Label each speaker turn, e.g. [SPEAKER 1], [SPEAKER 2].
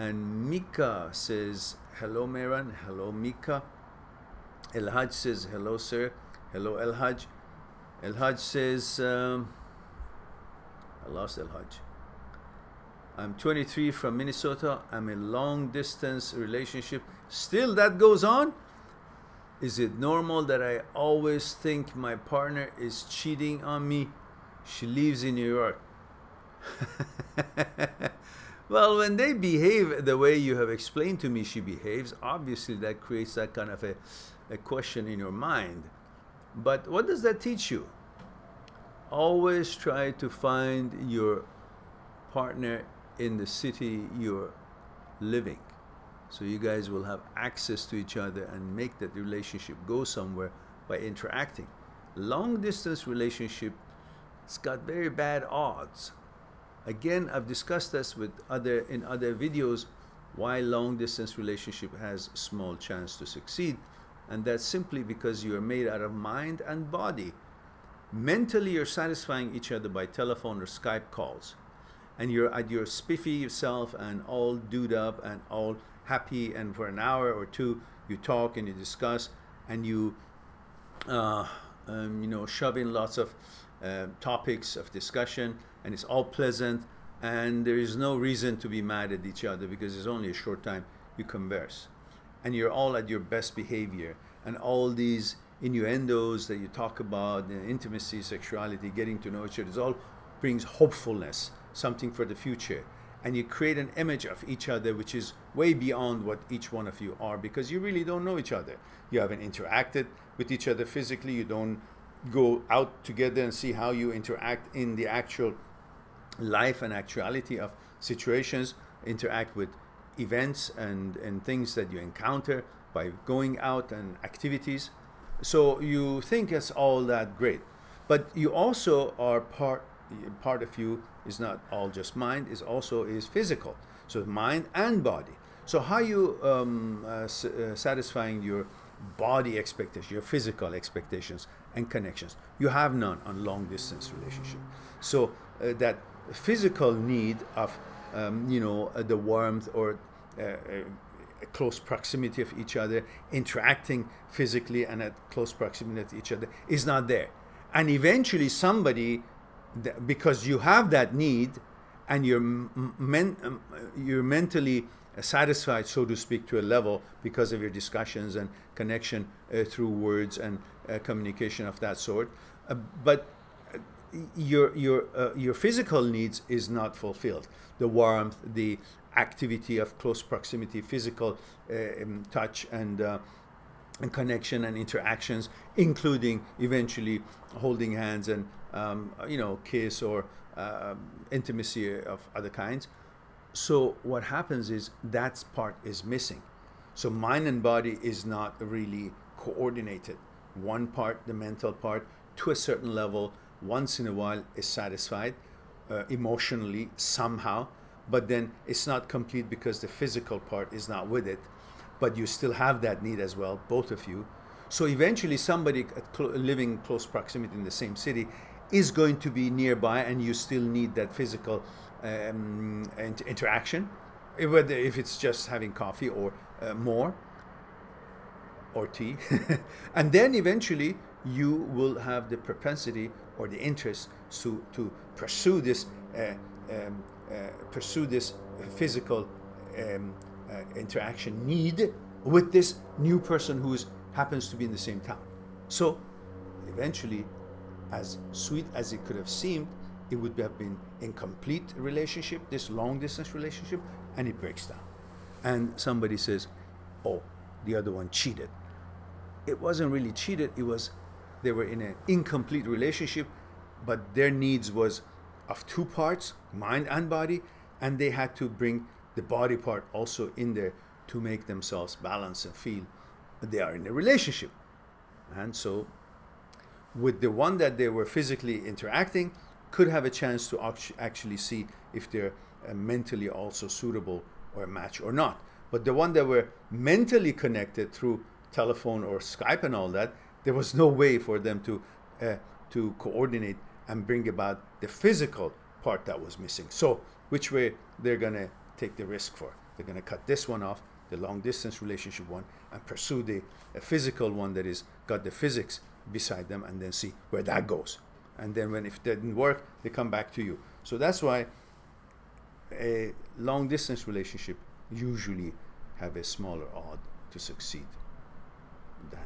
[SPEAKER 1] And Mika says, hello Mehran, hello Mika. El Haj says, hello sir, hello El Haj. El Haj says, I lost El Haj. I'm 23 from Minnesota. I'm in a long distance relationship. Still that goes on? Is it normal that I always think my partner is cheating on me? She lives in New York. Well, when they behave the way you have explained to me she behaves, obviously that creates that kind of a question in your mind. But what does that teach you? Always try to find your partner in the city you're living, so you guys will have access to each other and make that relationship go somewhere by interacting. Long distance relationship, it's got very bad odds. Again, I've discussed this with in other videos, why long distance relationship has small chance to succeed, and that's simply because you are made out of mind and body. Mentally you're satisfying each other by telephone or Skype calls, and you're at your spiffy self and all dude up and all happy, and for an hour or two you talk and you discuss and you shove in lots of topics of discussion, and it's all pleasant and there is no reason to be mad at each other because it's only a short time you converse, and you're all at your best behavior, and all these innuendos that you talk about, the intimacy, sexuality, getting to know each other, it all brings hopefulness, something for the future, and you create an image of each other which is way beyond what each one of you are, because you really don't know each other. You haven't interacted with each other physically. You don't go out together and see how you interact in the actual life and actuality of situations, interact with events and things that you encounter by going out and activities. So you think it's all that great, but you also are part of you is not all just mind, is also physical, so mind and body. So how you satisfying your body expectations, your physical expectations and connections? You have none on long distance relationship. So that physical need of the warmth or a close proximity of each other, interacting physically and at close proximity to each other, is not there. And eventually somebody, because you have that need and you're mentally satisfied, so to speak, to a level because of your discussions and connection through words and communication of that sort, but your physical needs is not fulfilled. The warmth, the activity of close proximity, physical touch and connection and interactions, including eventually holding hands and kiss or intimacy of other kinds. So what happens is that part is missing. So mind and body is not really coordinated. One part, the mental part, to a certain level, once in a while is satisfied emotionally somehow, but then it's not complete because the physical part is not with it, but you still have that need as well, both of you. So eventually somebody living close proximity in the same city is going to be nearby, and you still need that physical interaction, whether if it's just having coffee or more, or tea. And then eventually you will have the propensity or the interest to pursue this physical interaction need with this new person who happens to be in the same town. So eventually, as sweet as it could have seemed, it would have been incomplete relationship, this long distance relationship, and it breaks down. And somebody says, oh, the other one cheated. It wasn't really cheated, it was they were in an incomplete relationship, but their needs was of two parts, mind and body, and they had to bring the body part also in there to make themselves balance and feel that they are in a relationship. And so with the one that they were physically interacting, could have a chance to actually see if they're mentally also suitable or a match or not. But the one that were mentally connected through telephone or Skype and all that, there was no way for them to coordinate and bring about the physical part that was missing. So which way they're gonna take the risk for. They're going to cut this one off, the long distance relationship one, and pursue the physical one that is got the physics beside them, and then see where that goes. And then when if it didn't work, they come back to you. So that's why a long distance relationship usually have a smaller odd to succeed than